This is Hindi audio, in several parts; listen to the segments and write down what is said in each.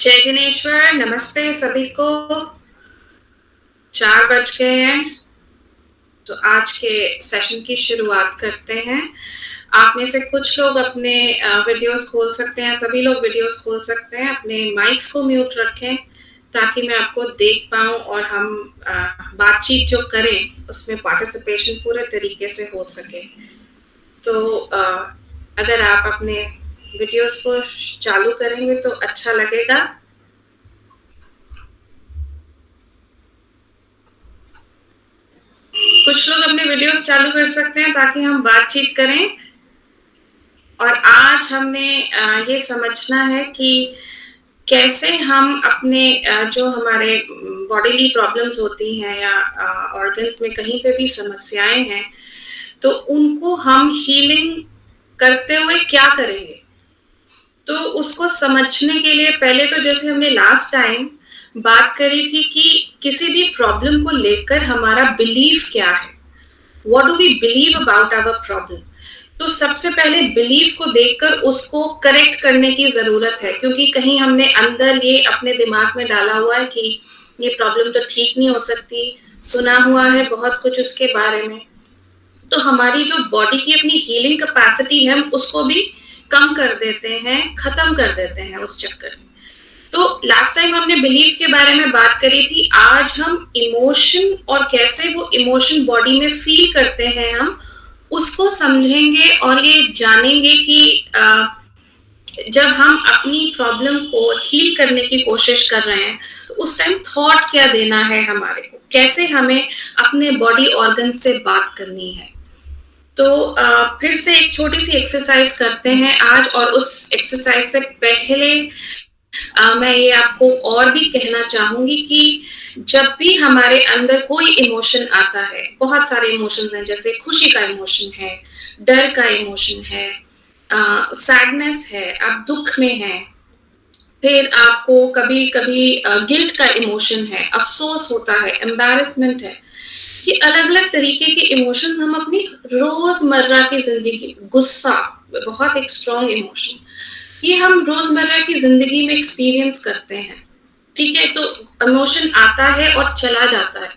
जय जिनेश्वर, नमस्ते सभी को। 4 बज गए हैं, तो आज के सेशन की शुरुआत करते हैं। आप में से कुछ लोग अपने वीडियोस खोल सकते हैं, सभी लोग वीडियोस खोल सकते हैं। अपने माइक्स को म्यूट रखें ताकि मैं आपको देख पाऊँ और हम बातचीत जो करें उसमें पार्टिसिपेशन पूरे तरीके से हो सके। तो अगर आप अपने वीडियोस को चालू करेंगे तो अच्छा लगेगा। कुछ लोग अपने वीडियोस चालू कर सकते हैं ताकि हम बातचीत करें। और आज हमने ये समझना है कि कैसे हम अपने जो हमारे बॉडीली प्रॉब्लम्स होती हैं या ऑर्गन्स में कहीं पे भी समस्याएं हैं, तो उनको हम हीलिंग करते हुए क्या करेंगे। तो उसको समझने के लिए पहले तो जैसे हमने लास्ट टाइम बात करी थी कि किसी भी प्रॉब्लम को लेकर हमारा बिलीफ क्या है, what do we believe about our problem. तो सबसे पहले बिलीफ को देखकर उसको करेक्ट करने की जरूरत है, क्योंकि कहीं हमने अंदर ये अपने दिमाग में डाला हुआ है कि ये प्रॉब्लम तो ठीक नहीं हो सकती, सुना हुआ है बहुत कुछ उसके बारे में। तो हमारी जो बॉडी की अपनी हीलिंग कैपेसिटी है, हम उसको भी कम कर देते हैं, खत्म कर देते हैं उस चक्कर में। तो लास्ट टाइम हमने बिलीफ के बारे में बात करी थी। आज हम इमोशन और कैसे वो इमोशन बॉडी में फील करते हैं हम उसको समझेंगे और ये जानेंगे कि जब हम अपनी प्रॉब्लम को हील करने की कोशिश कर रहे हैं तो उस टाइम थॉट क्या देना है हमारे को, कैसे हमें अपने बॉडी ऑर्गन से बात करनी है। तो फिर से एक छोटी सी एक्सरसाइज करते हैं आज। और उस एक्सरसाइज से पहले मैं ये आपको और भी कहना चाहूंगी कि जब भी हमारे अंदर कोई इमोशन आता है, बहुत सारे इमोशंस हैं, जैसे खुशी का इमोशन है, डर का इमोशन है, सैडनेस है, आप दुख में हैं, फिर आपको कभी कभी गिल्ट का इमोशन है, अफसोस होता है, एम्बैरेसमेंट है। ये अलग अलग तरीके के इमोशंस हम अपनी रोजमर्रा की जिंदगी, गुस्सा बहुत एक स्ट्रॉन्ग इमोशन, ये हम रोजमर्रा की जिंदगी में एक्सपीरियंस करते हैं। ठीक है, तो इमोशन आता है और चला जाता है,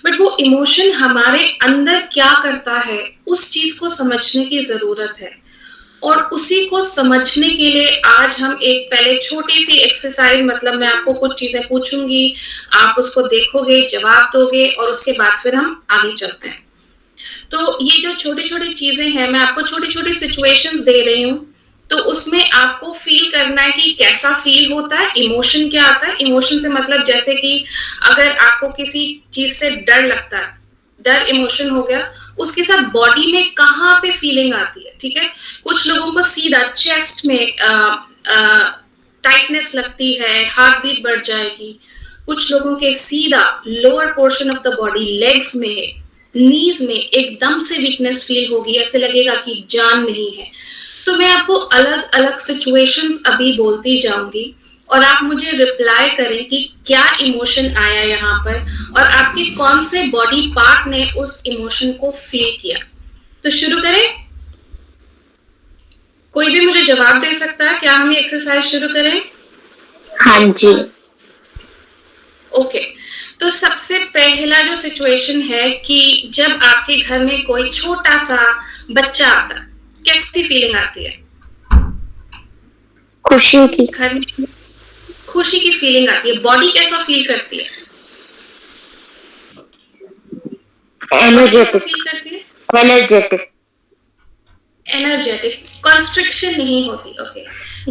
बट वो इमोशन हमारे अंदर क्या करता है उस चीज को समझने की जरूरत है। और उसी को समझने के लिए आज हम एक पहले छोटी सी एक्सरसाइज, मतलब मैं आपको कुछ चीजें पूछूंगी, आप उसको देखोगे, जवाब दोगे और उसके बाद फिर हम आगे चलते हैं। तो ये जो छोटी छोटी चीजें हैं, मैं आपको छोटी छोटी सिचुएशंस दे रही हूँ, तो उसमें आपको फील करना है कि कैसा फील होता है, इमोशन क्या आता है। इमोशन से मतलब जैसे कि अगर आपको किसी चीज से डर लगता है, डर इमोशन हो गया, उसके साथ बॉडी में कहाँ पे फीलिंग आती है। ठीक है, कुछ लोगों को सीधा चेस्ट में टाइटनेस लगती है, हार्ट बीट बढ़ जाएगी। कुछ लोगों के सीधा lower portion of the body, legs में, नीज में एकदम से वीकनेस फील होगी, ऐसे लगेगा कि जान नहीं है। तो मैं आपको अलग अलग सिचुएशंस अभी बोलती जाऊंगी और आप मुझे रिप्लाई करें कि क्या इमोशन आया यहाँ पर और आपके कौन से बॉडी पार्ट ने उस इमोशन को फील किया। तो शुरू करें, कोई भी मुझे जवाब दे सकता है। क्या हम ये एक्सरसाइज शुरू करें? हाँ जी। ओके, तो सबसे पहला जो सिचुएशन है कि जब आपके घर में कोई छोटा सा बच्चा आता है, कैसी फीलिंग आती है? खुशी की। घर में खुशी की फीलिंग आती है। बॉडी कैसा फील करती है? एनर्जेटिक। फील करती है एनर्जेटिक। एनर्जेटिक, कॉन्स्ट्रिक्शन नहीं होती। Okay,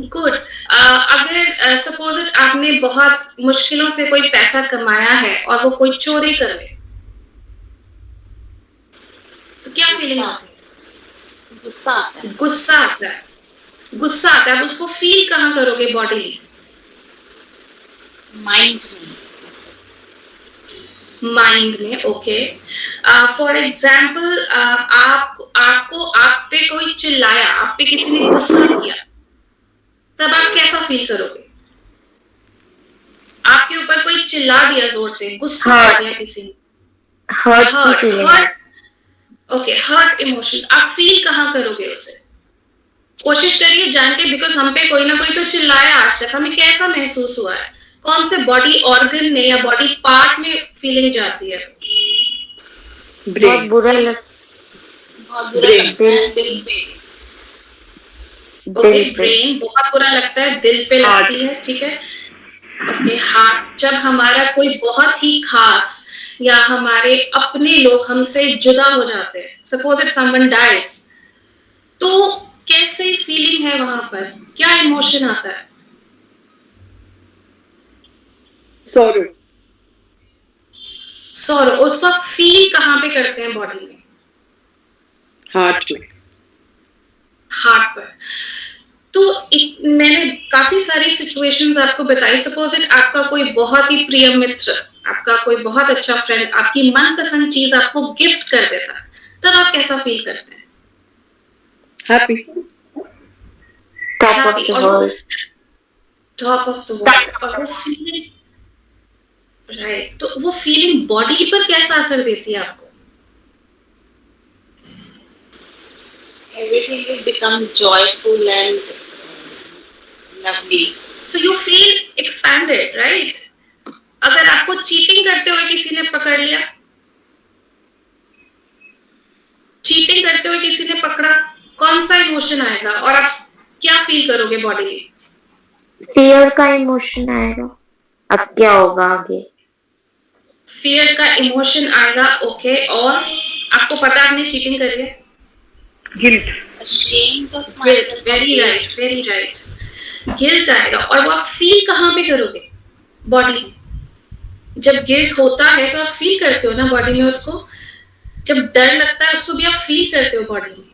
good. अगर सपोज आपने बहुत मुश्किलों से कोई पैसा कमाया है और वो कोई चोरी कर ले, तो क्या फीलिंग आती है? गुस्सा आता है। गुस्सा आता है। गुस्सा आता है, उसको फील कहाँ करोगे बॉडी? माइंड माइंड में। ओके, फॉर एग्जाम्पल आपको आप पे कोई चिल्लाया, आप पे किसी ने गुस्सा किया, तब आप कैसा फील करोगे? आपके ऊपर कोई चिल्ला दिया जोर से, गुस्सा आ गया किसी ने, हर्ट की feeling. Hurt. Okay, hurt emotion, आप फील कहाँ करोगे उसे? कोशिश करिए जान के, बिकॉज हम पे कोई ना कोई तो चिल्लाया आज तक, हमें कैसा महसूस हुआ है, कौन से बॉडी ऑर्गन में या बॉडी पार्ट में फीलिंग जाती है? बहुत बुरा लगता है दिल पे। ओके, ब्रेन बहुत बुरा लगता है, दिल पे लगती है, ठीक है। ओके, हार्ट, जब हमारा कोई बहुत ही खास या हमारे अपने लोग हमसे जुदा हो जाते हैं, सपोज इफ समवन डाइज, तो कैसे फीलिंग है वहां पर, क्या इमोशन आता है? सॉरो। सॉरो, उसको फील कहाँ पे करते हैं बॉडी में? हार्ट में। हार्ट पर। तो मैंने काफी सारी सिचुएशंस आपको बताई। सपोज इट आपका कोई बहुत ही प्रिय मित्र, आपका कोई बहुत अच्छा फ्रेंड आपकी मनपसंद चीज आपको गिफ्ट कर देता, तब आप कैसा फील करते हैं? Happy. Top of the world. Top of the world. और वो फीलिंग, राइट, तो वो फीलिंग बॉडी पर कैसा असर देती है आपको? Everything will become joyful and lovely. So you feel expanded, right? अगर आपको चीटिंग करते हुए किसी ने पकड़ लिया, चीटिंग करते हुए किसी ने पकड़ा, कौन सा इमोशन आएगा और आप क्या फील करोगे बॉडी में? फियर का इमोशन आएगा। अब क्या होगा आगे? फियर का इमोशन आएगा, ओके। और आपको पता आपने चीटिंग करी है? Guilt. Guilt, very right, very right. Guilt आएगा, और वो आप फील कहाँ पे करोगे? बॉडी में। जब गिल्ट होता है तो आप फील करते हो ना बॉडी में उसको। जब डर लगता है उसको भी आप फील करते हो बॉडी में।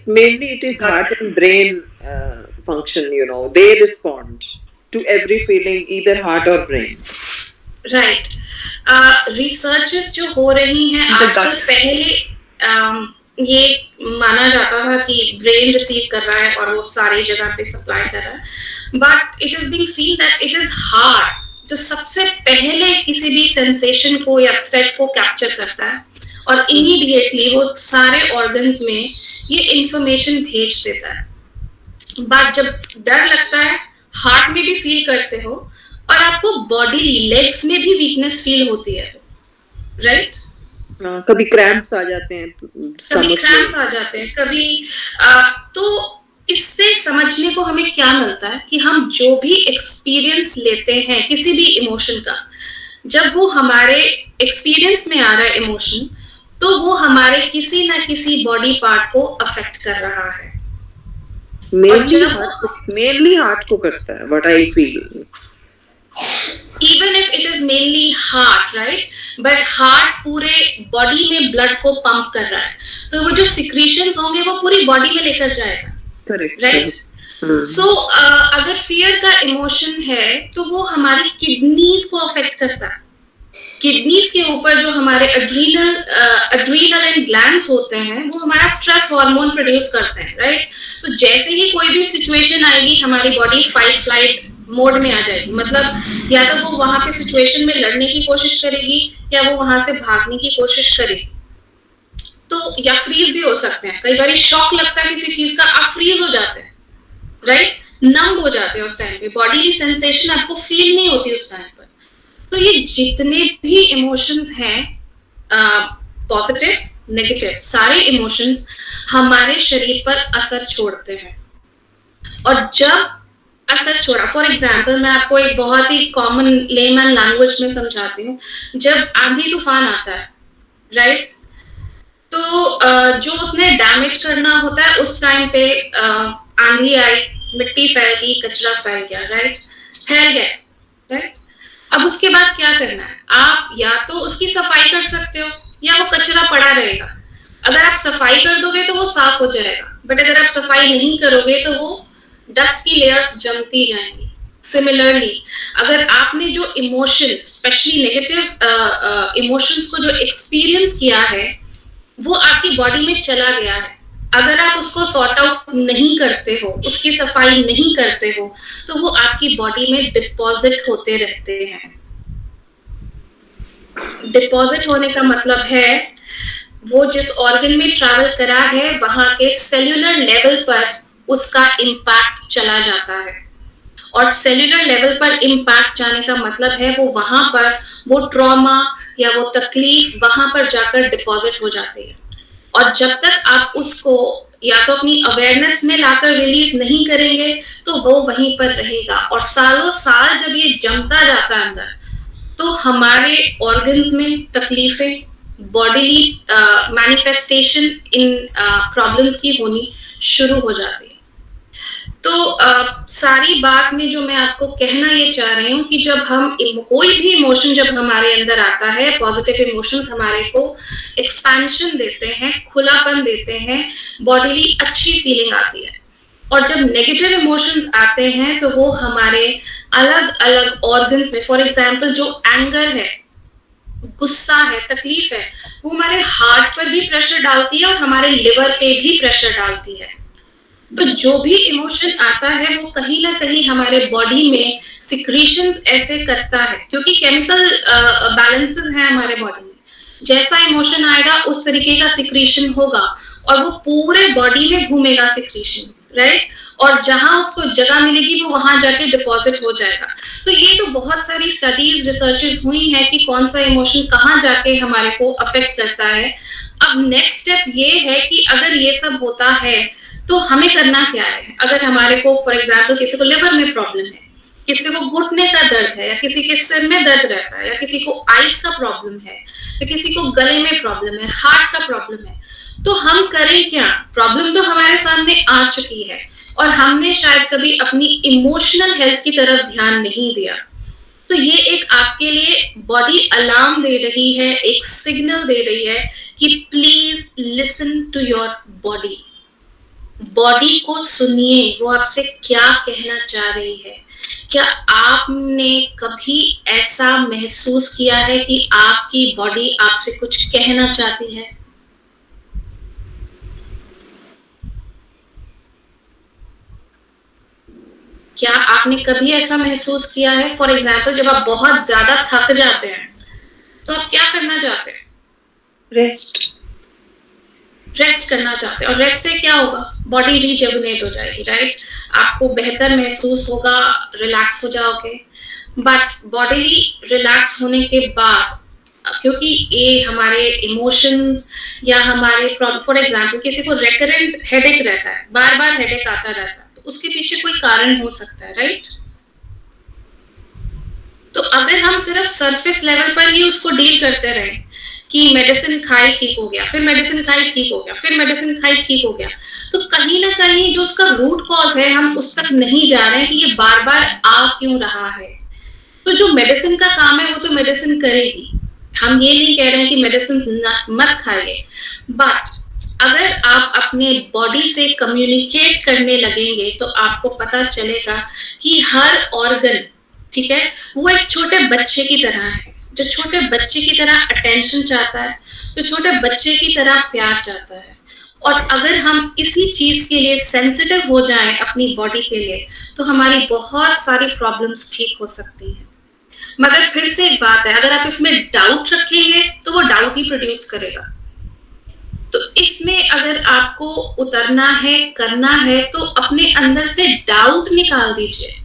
Mainly it is heart and brain function, you know. They respond to every feeling, either heart or brain. Right. Researches जो हो रही हैं आजकल, पहले ये माना जाता था कि ब्रेन रिसीव कर रहा है और वो सारी जगह पे सप्लाई कर रहा है, but it is being seen that it is heart जो सबसे पहले किसी भी सेंसेशन को या थ्रेट को कैप्चर करता है और इमीडिएटली वो सारे ऑर्गन्स में ये इंफॉर्मेशन भेज देता है। बट जब डर लगता है, हार्ट में भी फील करते हो और आपको बॉडी लेग्स में भी वीकनेस फील होती है, राइट? कभी क्रैम्प्स आ जाते हैं, कभी तो इससे समझने को हमें क्या मिलता है कि हम जो भी एक्सपीरियंस लेते हैं किसी भी इमोशन का, जब वो हमारे एक्सपीरियंस में आ रहा है इमोशन, तो वो हमारे किसी ना किसी बॉडी पार्ट को अफेक्ट कर रहा है। मेनली हार्ट को करता है, what I feel. Even if it is mainly heart, right? But heart पूरे बॉडी में ब्लड को पंप कर रहा है, तो वो जो सिक्रीशंस होंगे वो पूरी बॉडी में लेकर जाएगा, राइट? सो अगर फियर का इमोशन है तो वो हमारी किडनीज को अफेक्ट करता है। किडनीज के ऊपर जो हमारे एड्रीनल एंड ग्लैंड्स होते हैं वो हमारा स्ट्रेस हार्मोन प्रोड्यूस करते हैं, राइट? तो जैसे ही कोई भी सिचुएशन आएगी हमारी बॉडी फाइट फ्लाइट मोड में आ जाएगी। मतलब या तो वो वहां पे सिचुएशन में लड़ने की कोशिश करेगी या वो वहां से भागने की कोशिश करेगी। तो या फ्रीज भी हो सकते हैं, कई बार शॉक लगता है किसी चीज का, आप फ्रीज हो जाते हैं, राइट? नंब हो जाते हैं उस टाइम पे, बॉडी की सेंसेशन आपको फील नहीं होती उस टाइम पर। तो ये जितने भी इमोशंस हैं, पॉजिटिव नेगेटिव, सारे इमोशंस हमारे शरीर पर असर छोड़ते हैं। और जब असर छोड़ा, फॉर एग्जाम्पल मैं आपको एक बहुत ही कॉमन लेमन लैंग्वेज में समझाती हूँ। जब आंधी तूफान आता है, राइट, तो जो उसने डैमेज करना होता है उस टाइम पे आंधी आई, मिट्टी फैल गई, कचरा फैल गया, राइट, फैल गया, राइट। अब उसके बाद क्या करना है? आप या तो उसकी सफाई कर सकते हो या वो कचरा पड़ा रहेगा। अगर आप सफाई कर दोगे तो वो साफ हो जाएगा, बट अगर आप सफाई नहीं करोगे तो वो डस्ट की लेयर्स जमती जाएंगी। सिमिलरली अगर आपने जो इमोशन, स्पेशली नेगेटिव इमोशंस को जो एक्सपीरियंस किया है वो आपकी बॉडी में चला गया है, अगर आप उसको सॉर्ट आउट नहीं करते हो, उसकी सफाई नहीं करते हो, तो वो आपकी बॉडी में डिपॉजिट होते रहते हैं। डिपॉजिट होने का मतलब है वो जिस ऑर्गन में ट्रैवल करा है वहां के सेल्यूलर लेवल पर उसका इम्पैक्ट चला जाता है, और सेल्यूलर लेवल पर इम्पैक्ट जाने का मतलब है वो वहां पर वो ट्रॉमा या वो तकलीफ वहां पर जाकर डिपॉजिट हो जाती है। और जब तक आप उसको या तो अपनी अवेयरनेस में लाकर रिलीज नहीं करेंगे तो वो वहीं पर रहेगा, और सालों साल जब ये जमता जाता है अंदर तो हमारे ऑर्गन्स में तकलीफें, बॉडीली मैनिफेस्टेशन इन प्रॉब्लम्स की होनी शुरू हो जाती है। तो सारी बात में जो मैं आपको कहना ये चाह रही हूँ कि जब हम कोई भी इमोशन जब हमारे अंदर आता है, पॉजिटिव इमोशंस हमारे को एक्सपेंशन देते हैं, खुलापन देते हैं, बॉडीली अच्छी फीलिंग आती है। और जब नेगेटिव इमोशंस आते हैं तो वो हमारे अलग अलग ऑर्गन्स में, फॉर एग्जाम्पल जो एंगर है, गुस्सा है, तकलीफ है, वो हमारे हार्ट पर भी प्रेशर डालती है और हमारे लिवर पे भी प्रेशर डालती है। तो जो भी इमोशन आता है वो कहीं ना कहीं हमारे बॉडी में सिक्रीशंस ऐसे करता है, क्योंकि केमिकल बैलेंसेस हैं हमारे बॉडी में। जैसा इमोशन आएगा उस तरीके का सिक्रीशन होगा और वो पूरे बॉडी में घूमेगा सिक्रीशन, राइट? और जहां उसको जगह मिलेगी वो वहां जाके डिपॉजिट हो जाएगा। तो ये तो बहुत सारी स्टडीज, रिसर्चेस हुई हैं कि कौन सा इमोशन कहाँ जाके हमारे को अफेक्ट करता है। अब नेक्स्ट स्टेप ये है कि अगर ये सब होता है तो हमें करना क्या है। अगर हमारे को फॉर एग्जाम्पल किसी को लिवर में प्रॉब्लम है, किसी को घुटने का दर्द है, या किसी के सिर में दर्द रहता है, या किसी को आइस का प्रॉब्लम है, या किसी को गले में प्रॉब्लम है, हार्ट का प्रॉब्लम है, तो हम करें क्या? प्रॉब्लम तो हमारे सामने आ चुकी है और हमने शायद कभी अपनी इमोशनल हेल्थ की तरफ ध्यान नहीं दिया। तो ये एक आपके लिए बॉडी अलार्म दे रही है, एक सिग्नल दे रही है कि please listen to your body. Body को सुनिए, वो आपसे क्या कहना चाह रही है। क्या आपने कभी ऐसा महसूस किया है कि आपकी बॉडी आपसे कुछ कहना चाहती है? क्या आपने कभी ऐसा महसूस किया है? फॉर एग्जाम्पल जब आप बहुत ज्यादा थक जाते हैं तो आप क्या करना चाहते हैं? रेस्ट करना चाहते हैं, और रेस्ट से क्या होगा? बॉडी रिजुविनेट हो जाएगी, राइट? आपको बेहतर महसूस होगा, रिलैक्स हो जाओगे। बट बॉडी रिलैक्स होने के बाद, क्योंकि ये हमारे इमोशंस या हमारे फॉर एग्जाम्पल किसी को रेकरेंट हेडेक रहता है, बार बार हेडेक आता रहता है, तो उसके पीछे कोई कारण हो सकता है, राइट? तो अगर हम सिर्फ सरफेस लेवल पर ही उसको डील करते रहे कि मेडिसिन खाई ठीक हो गया, फिर मेडिसिन खाई ठीक हो गया, फिर मेडिसिन खाई ठीक हो गया, तो कहीं ना कहीं जो उसका रूट कॉज है हम उस तक नहीं जा रहे हैं कि ये बार बार आ क्यों रहा है। तो जो मेडिसिन का काम है वो तो मेडिसिन करेगी, हम ये नहीं कह रहे हैं कि मेडिसिन मत खाइए, बट अगर आप अपने बॉडी से कम्युनिकेट करने लगेंगे तो आपको पता चलेगा कि हर ऑर्गन, ठीक है, वो एक छोटे बच्चे की तरह है, जो छोटे बच्चे की तरह अटेंशन चाहता है, जो छोटे बच्चे की तरह प्यार चाहता है। और अगर हम इसी चीज के लिए सेंसिटिव हो जाएं अपनी बॉडी के लिए तो हमारी बहुत सारी प्रॉब्लम्स ठीक हो सकती हैं। मगर फिर से एक बात है, अगर आप इसमें डाउट रखेंगे तो वो डाउट ही प्रोड्यूस करेगा। तो इसमें अगर आपको उतरना है, करना है, तो अपने अंदर से डाउट निकाल दीजिए,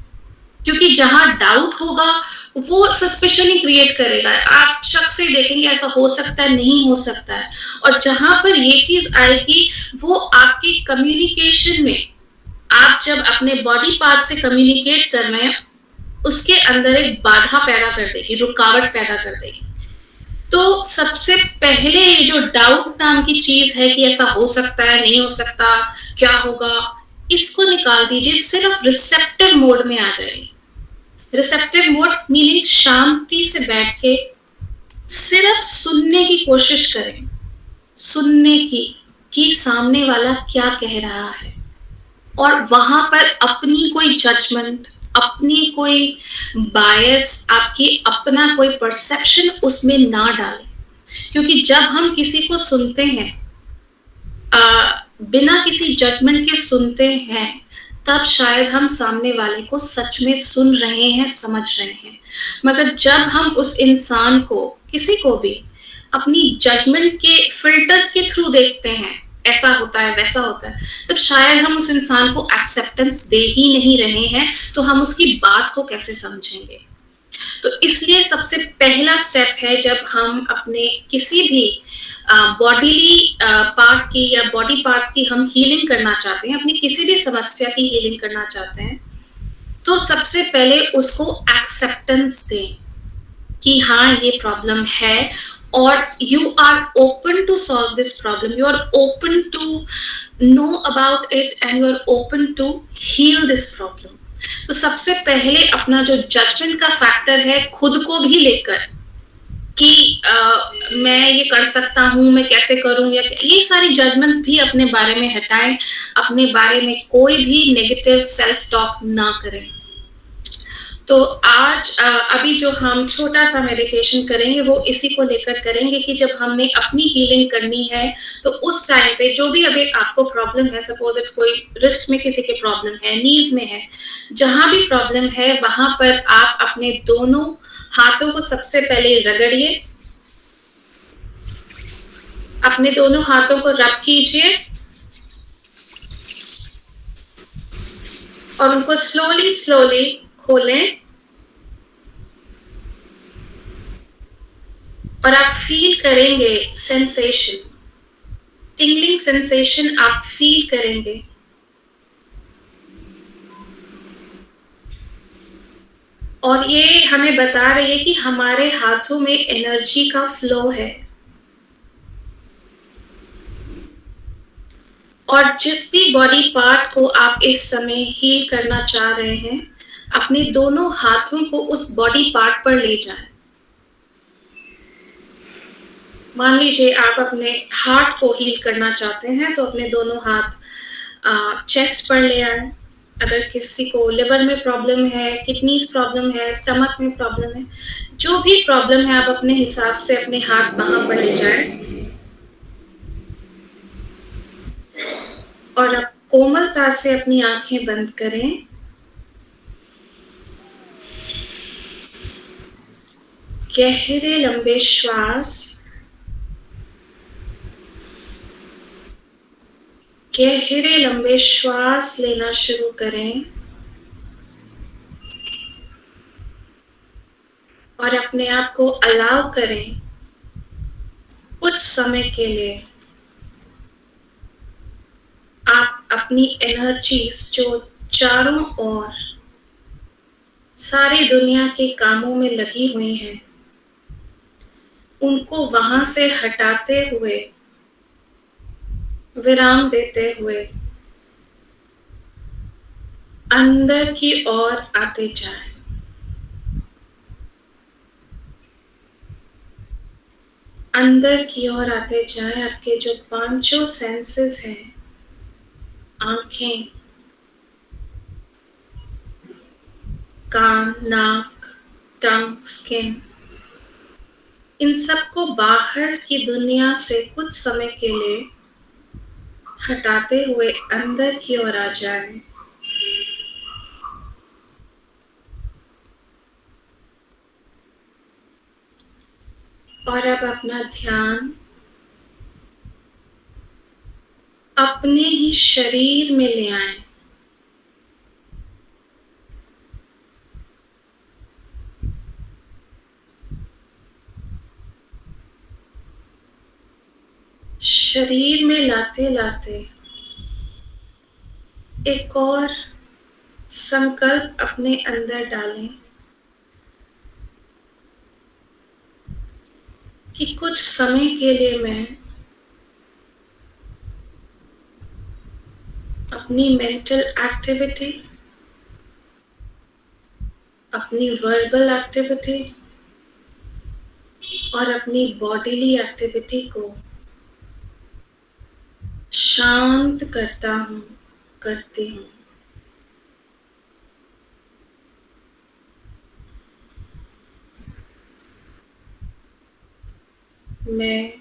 क्योंकि जहां डाउट होगा वो सस्पिशन ही क्रिएट करेगा। आप शक से देखेंगे ऐसा हो सकता है, नहीं हो सकता है, और जहां पर ये चीज आएगी वो आपकी कम्युनिकेशन में, आप जब अपने बॉडी पार्ट से कम्युनिकेट कर रहे हैं उसके अंदर एक बाधा पैदा कर देगी, रुकावट पैदा कर देगी। तो सबसे पहले ये जो डाउट नाम की चीज है कि ऐसा हो सकता है, नहीं हो सकता, क्या होगा, इसको निकाल दीजिए, सिर्फ रिसेप्टिव मोड में आ जाइए। रिसेप्टिव मोड मीनिंग शांति से बैठ के सिर्फ सुनने की कोशिश करें, सुनने की कि सामने वाला क्या कह रहा है, और वहां पर अपनी कोई जजमेंट, अपनी कोई बायस, आपकी अपना कोई परसेप्शन उसमें ना डालें। क्योंकि जब हम किसी को सुनते हैं बिना किसी जजमेंट के सुनते हैं, तब शायद हम सामने वाले को सच में सुन रहे हैं, समझ रहे हैं। मगर जब हम उस इंसान को, किसी को भी अपनी जजमेंट के फिल्टर्स के थ्रू देखते हैं, ऐसा होता है वैसा होता है, तब शायद हम उस इंसान को एक्सेप्टेंस दे ही नहीं रहे हैं, तो हम उसकी बात को कैसे समझेंगे। तो इसलिए सबसे पहला स्टेप है, जब हम अपने किसी भी बॉडीली पार्ट की या बॉडी पार्ट्स की हम हीलिंग करना चाहते हैं, अपनी किसी भी समस्या की हीलिंग करना चाहते हैं, तो सबसे पहले उसको एक्सेप्टेंस दें कि हाँ ये प्रॉब्लम है, और you are open to solve this problem, you are open to know about it and you are open to heal this problem. तो सबसे पहले अपना जो जजमेंट का फैक्टर है खुद को भी लेकर कि मैं ये कर सकता हूँ, मैं कैसे करूँ, या ये सारी जजमेंट्स भी अपने बारे में हटाएं, अपने बारे में कोई भी नेगेटिव सेल्फ टॉक ना करें। तो आज अभी जो हम छोटा सा मेडिटेशन करेंगे वो इसी को लेकर करेंगे कि जब हमने अपनी हीलिंग करनी है, तो उस टाइम पे जो भी अभी आपको प्रॉब्लम है, सपोज इट कोई रिस्ट में किसी के प्रॉब्लम है, नीज में है, जहां भी प्रॉब्लम है वहां पर आप अपने दोनों हाथों को सबसे पहले रगड़िए, अपने दोनों हाथों को रब कीजिए और उनको स्लोली स्लोली खोलें, और आप फील करेंगे सेंसेशन, टिंगलिंग सेंसेशन आप फील करेंगे। और ये हमें बता रही है कि हमारे हाथों में एनर्जी का फ्लो है, और जिस भी बॉडी पार्ट को आप इस समय हील करना चाह रहे हैं, अपने दोनों हाथों को उस बॉडी पार्ट पर ले जाएं। मान लीजिए आप अपने हार्ट को हील करना चाहते हैं, तो अपने दोनों हाथ चेस्ट पर ले आए। अगर किसी को लिवर में प्रॉब्लम है, किडनीज प्रॉब्लम है, स्टमक में प्रॉब्लम है, जो भी प्रॉब्लम है आप अपने हिसाब से अपने हाथ वहां पर ले जाएं, और अब कोमलता से अपनी आंखें बंद करें। गहरे लंबे श्वास, गहरे लंबे श्वास लेना शुरू करें, और अपने आप को अलाउ करें कुछ समय के लिए आप अपनी एनर्जीज जो चारों ओर सारी दुनिया के कामों में लगी हुई हैं, उनको वहां से हटाते हुए, विराम देते हुए अंदर की ओर आते जाएं। अंदर की ओर आते जाएं। आपके जो पांचों सेंसेस हैं, आंखें, कान, नाक, टंग, स्किन, इन सबको बाहर की दुनिया से कुछ समय के लिए हटाते हुए अंदर की ओर आ जाएं। और अब अपना ध्यान अपने ही शरीर में ले आएं। शरीर में लाते लाते एक और संकल्प अपने अंदर डालें कि कुछ समय के लिए मैं अपनी मेंटल एक्टिविटी, अपनी वर्बल एक्टिविटी और अपनी बॉडीली एक्टिविटी को शांत करता हूँ, करती हूँ। मैं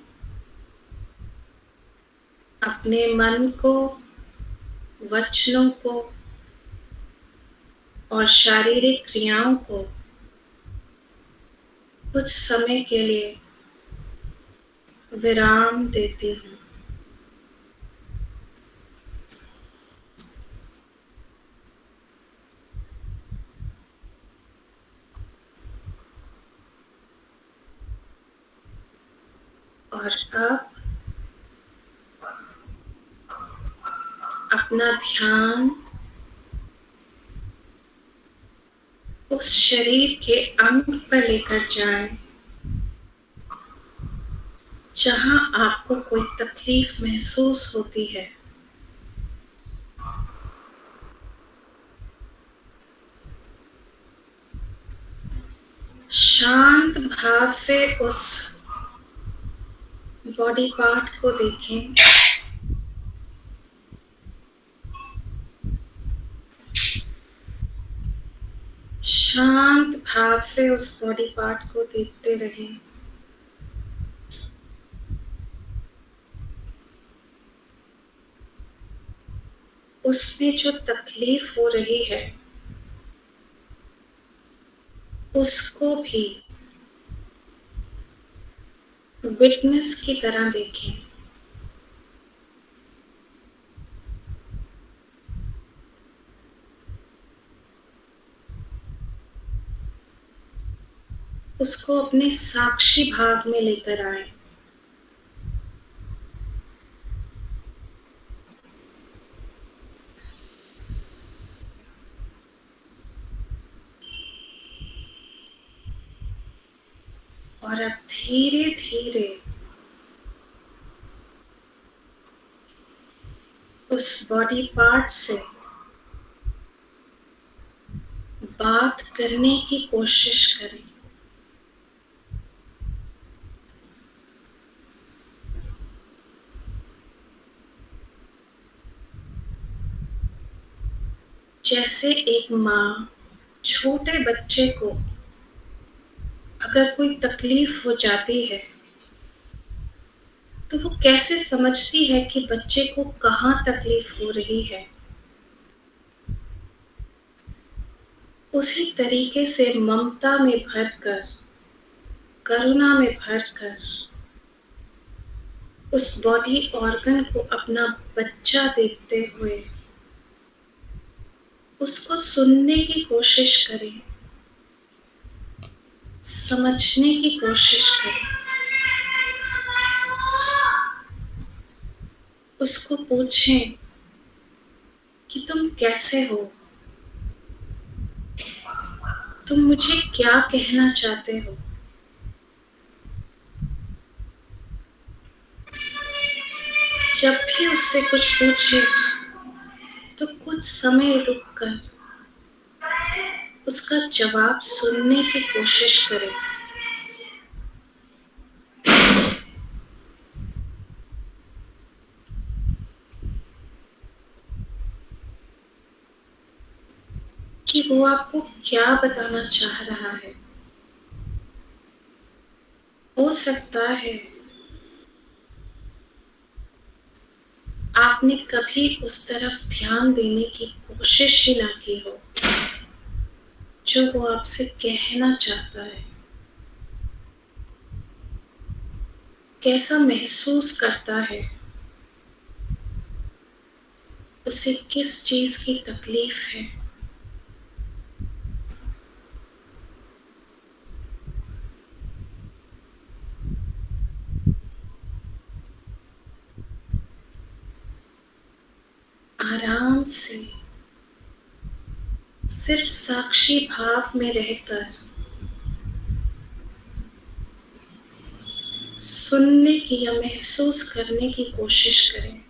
अपने मन को, वचनों को और शारीरिक क्रियाओं को कुछ समय के लिए विराम देती हूँ। और अब अपना ध्यान उस शरीर के अंग पर लेकर जाएं, जहां आपको कोई तकलीफ महसूस होती है। शांत भाव से उस बॉडी पार्ट को देखें। शांत भाव से उस बॉडी पार्ट को देखते रहें। उसमें जो तकलीफ हो रही है उसको भी विटनेस की तरह देखें। उसको अपने साक्षी भाव में लेकर आए। और अब धीरे धीरे उस बॉडी पार्ट से बात करने की कोशिश करें। जैसे एक माँ छोटे बच्चे को अगर कोई तकलीफ हो जाती है तो वो कैसे समझती है कि बच्चे को कहाँ तकलीफ हो रही है। उसी तरीके से ममता में भरकर, करुणा में भरकर उस बॉडी ऑर्गन को अपना बच्चा देखते हुए उसको सुनने की कोशिश करें, समझने की कोशिश करें। उसको पूछें कि तुम कैसे हो, तुम मुझे क्या कहना चाहते हो। जब भी उससे कुछ पूछे तो कुछ समय रुककर उसका जवाब सुनने की कोशिश करें। कि वो आपको क्या बताना चाह रहा है। हो सकता है आपने कभी उस तरफ ध्यान देने की कोशिश ही ना की हो जो वो आपसे कहना चाहता है। कैसा महसूस करता है, उसे किस चीज की तकलीफ है। आराम से सिर्फ साक्षी भाव में रहकर सुनने की या महसूस करने की कोशिश करें।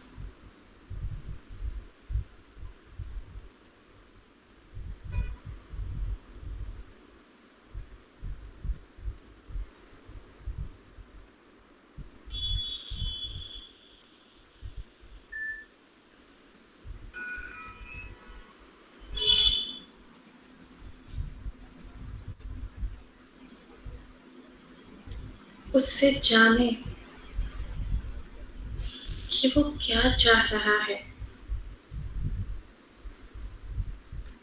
उससे जाने कि वो क्या चाह रहा है।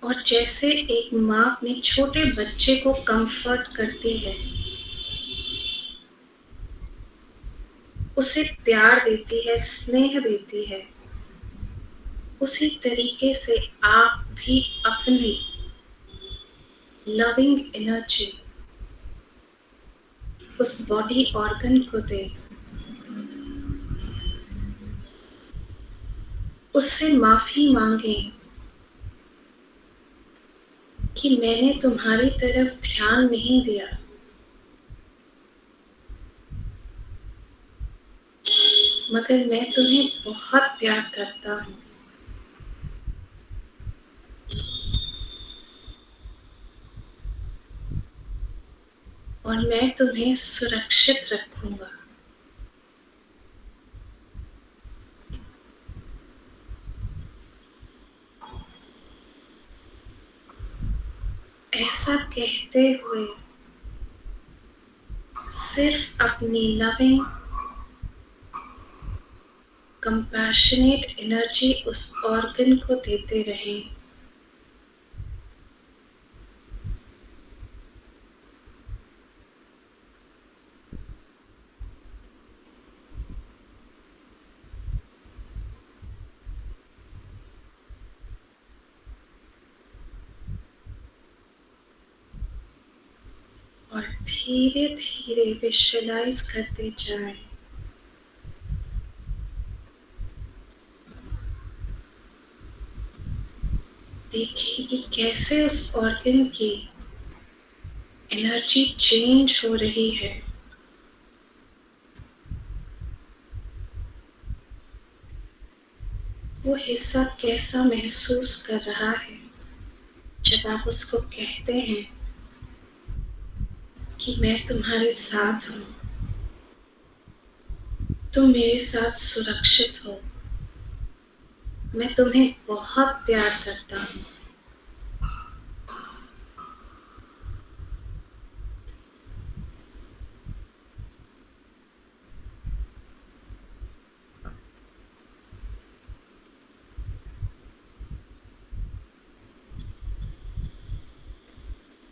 और जैसे एक माँ अपने छोटे बच्चे को कंफर्ट करती है, उसे प्यार देती है, स्नेह देती है, उसी तरीके से आप भी अपनी लविंग एनर्जी उस बॉडी ऑर्गन को दें। उससे माफी मांगें कि मैंने तुम्हारी तरफ ध्यान नहीं दिया, मगर मैं तुम्हें बहुत प्यार करता हूँ और मैं तुम्हें सुरक्षित रखूंगा। ऐसा कहते हुए सिर्फ अपनी लविंग कंपैशनेट एनर्जी उस ऑर्गन को देते रहें। और धीरे धीरे विजुअलाइज करते जाएं देखिए कि कैसे उस ऑर्गन की एनर्जी चेंज हो रही है। वो हिस्सा कैसा महसूस कर रहा है जब आप उसको कहते हैं कि मैं तुम्हारे साथ हूँ, तुम मेरे साथ सुरक्षित हो, मैं तुम्हें बहुत प्यार करता हूँ।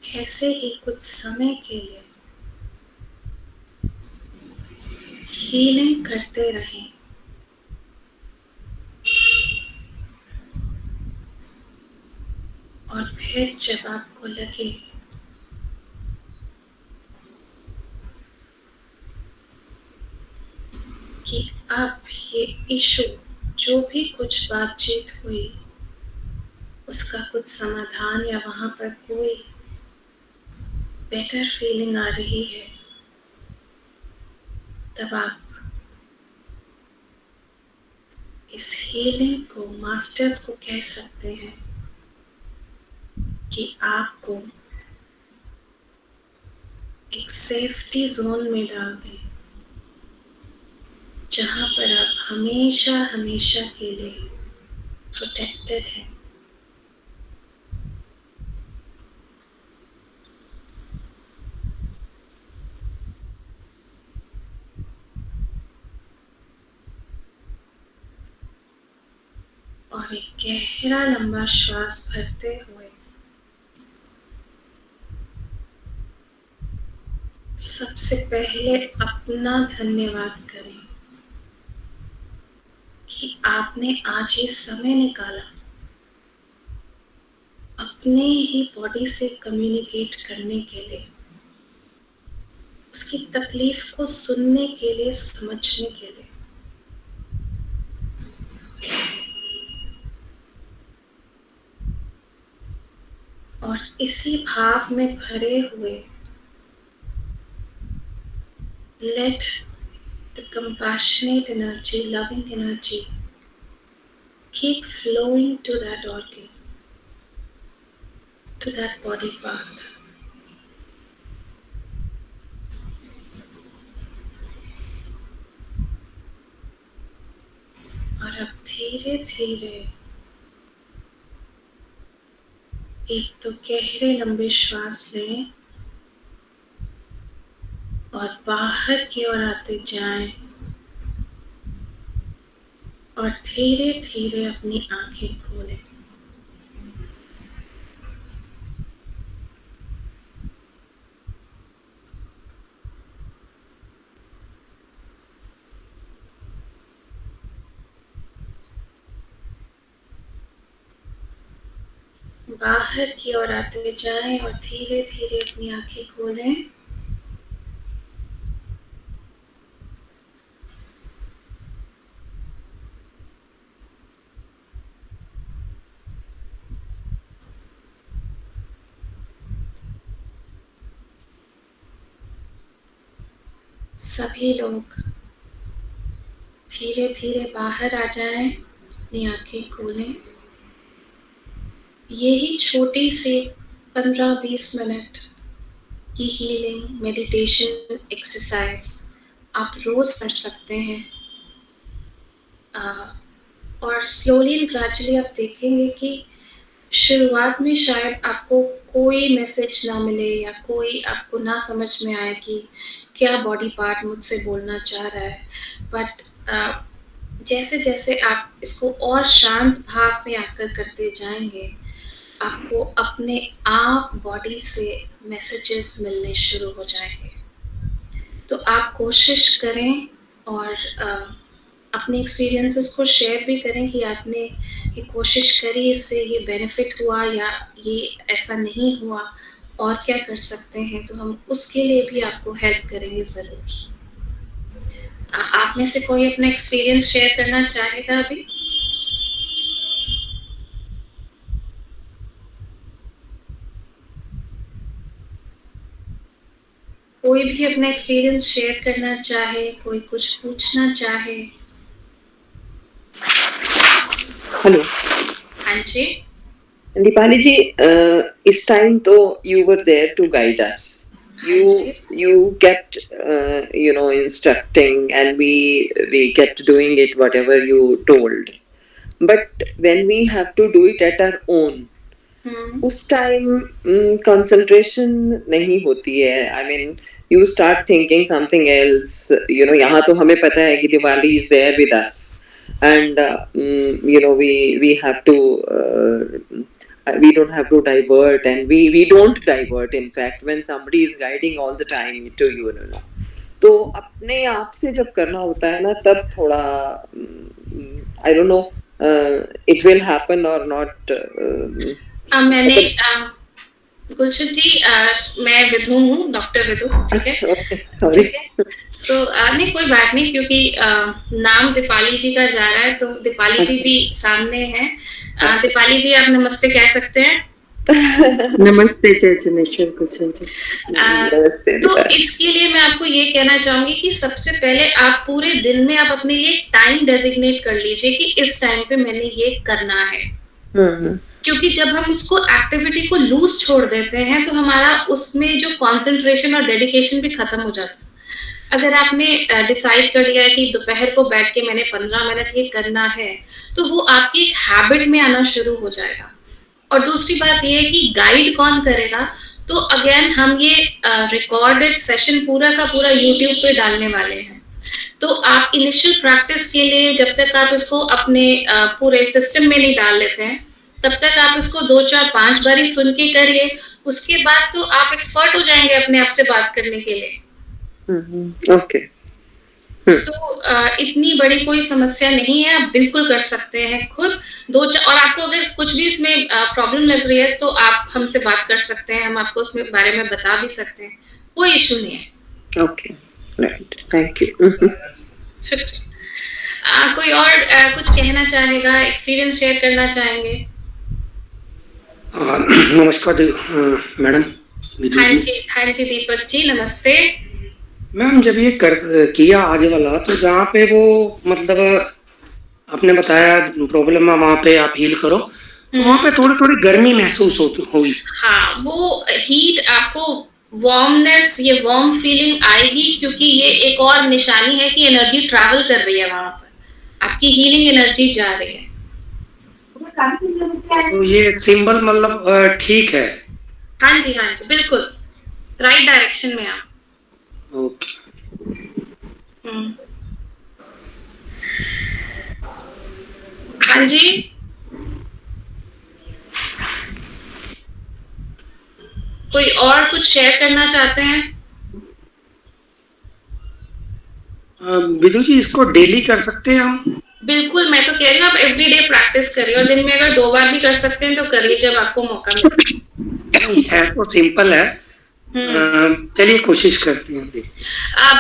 ऐसे ही कुछ समय के लिए हीलिंग करते रहें। और फिर जब आपको लगे कि अब ये इशू जो भी कुछ बातचीत हुई उसका कुछ समाधान या वहाँ पर कोई बेटर फीलिंग आ रही है, तब आप इस हीलिंग को मास्टर्स को कह सकते हैं कि आपको एक सेफ्टी जोन में डाल दें, जहाँ पर आप हमेशा हमेशा के लिए प्रोटेक्टेड हैं। और एक गहरा लंबा श्वास भरते हुए सबसे पहले अपना धन्यवाद करें कि आपने आज ये समय निकाला अपने ही बॉडी से कम्युनिकेट करने के लिए, उसकी तकलीफ को सुनने के लिए, समझने के लिए। और इसी भाव में भरे हुए let the compassionate energy, loving energy keep flowing to that organ, to that body part. और अब धीरे धीरे एक तो गहरे लंबे श्वास लें और बाहर की ओर आते जाएं और धीरे धीरे अपनी आंखें खोलें। बाहर की ओर आते जाएं और धीरे-धीरे अपनी आँखें खोलें। सभी लोग धीरे-धीरे बाहर आ जाएं, अपनी आँखें खोलें। यही छोटी सी 15-20 मिनट की हीलिंग मेडिटेशन एक्सरसाइज आप रोज कर सकते हैं। और स्लोली एंड ग्रेजुअली आप देखेंगे कि शुरुआत में शायद आपको कोई मैसेज ना मिले या कोई आपको ना समझ में आए कि क्या बॉडी पार्ट मुझसे बोलना चाह रहा है, बट जैसे जैसे आप इसको और शांत भाव में आकर करते जाएंगे, आपको अपने आप बॉडी से मैसेजेस मिलने शुरू हो जाएंगे। तो आप कोशिश करें और अपने एक्सपीरियंसेस को शेयर भी करें कि आपने ये कोशिश करी, इससे ये बेनिफिट हुआ या ये ऐसा नहीं हुआ, और क्या कर सकते हैं, तो हम उसके लिए भी आपको हेल्प करेंगे ज़रूर। आप में से कोई अपना एक्सपीरियंस शेयर करना चाहेगा अभी? कोई भी अपना एक्सपीरियंस शेयर करना चाहे, कोई कुछ पूछना चाहे? हेलो। हाँ जी। दीपाली जी, इस टाइम तो you were there to guide us. You kept instructing, and we kept doing it whatever you told. But when we have to do it at our own, उस टाइम concentration नहीं होती है. I mean, you start thinking something else. यहाँ तो हमें पता है कि Diwali is there with us, and we have to. We don't have to divert, and we don't divert. In fact, when somebody is guiding all the time to you, तो अपने आप से जब करना होता है ना, तब थोड़ा I don't know, it will happen or not. मैंने गुलशन जी, मैं विधु हूँ, डॉक्टर विधु, ठीक है? सॉरी। नहीं, कोई बात नहीं, क्योंकि नाम दीपाली जी का जा रहा है, तो दीपाली जी भी सामने हैं। दीपाली जी, आप नमस्ते कह सकते हैं। नमस्ते जयचनेश्वर गुलशन जी। तो इसके लिए मैं आपको ये कहना चाहूंगी कि सबसे पहले आप पूरे दिन में आप अपने लिए टाइम डेजिग्नेट कर लीजिए कि इस टाइम पे मैंने ये करना है। क्योंकि जब हम उसको एक्टिविटी को लूज छोड़ देते हैं, तो हमारा उसमें जो कंसंट्रेशन और डेडिकेशन भी खत्म हो जाता है। अगर आपने डिसाइड कर लिया है कि दोपहर को बैठ के मैंने 15 मिनट ये करना है, तो वो आपकी एक हैबिट में आना शुरू हो जाएगा। और दूसरी बात ये है कि गाइड कौन करेगा, तो अगेन हम ये रिकॉर्डेड सेशन पूरा का पूरा यूट्यूब पे डालने वाले हैं। तो आप इनिशियल प्रैक्टिस के लिए जब तक आप इसको अपने पूरे सिस्टम में नहीं डाल लेते हैं, तब तक आप इसको 2, 4, 5 बार ही सुन के करिए। उसके बाद तो आप एक्सपर्ट हो जाएंगे अपने आप से बात करने के लिए। ओके। तो इतनी बड़ी कोई समस्या नहीं है, आप बिल्कुल कर सकते हैं खुद। और आपको अगर कुछ भी इसमें प्रॉब्लम लग रही है, तो आप हमसे बात कर सकते हैं, हम आपको उसमें बारे में बता भी सकते हैं, कोई इशू नहीं है। Okay, right, thank you. कोई और कुछ कहना चाहेगा, एक्सपीरियंस शेयर करना चाहेंगे? नमस्कार मैडम। हाँ जी दीपक जी, नमस्ते। मैम, जब ये किया आज वाला, तो जहाँ पे वो मतलब आपने बताया प्रॉब्लम है, वहाँ पे आप हील करो, तो वहाँ पे थोड़ी थोड़ी गर्मी महसूस हुई। हाँ, वो हीट, आपको वार्मनेस, ये वार्म फीलिंग आएगी, क्योंकि ये एक और निशानी है कि एनर्जी ट्रैवल कर रही है वहाँ पर, आपकी हीलिंग एनर्जी जा रही है। तो ये सिंबल मतलब ठीक है? हाँ जी, बिल्कुल राइट डायरेक्शन में आप। ओके। हाँ जी, कोई और कुछ शेयर करना चाहते हैं? विधु जी, इसको डेली कर सकते हैं हम? बिल्कुल, मैं तो कह रही हूँ आप एवरीडे प्रैक्टिस करिए और दिन में अगर 2 बार भी कर सकते हैं तो करिए जब आपको मौका मिले। नहीं है तो सिंपल है। चलिए कोशिश करते हैं।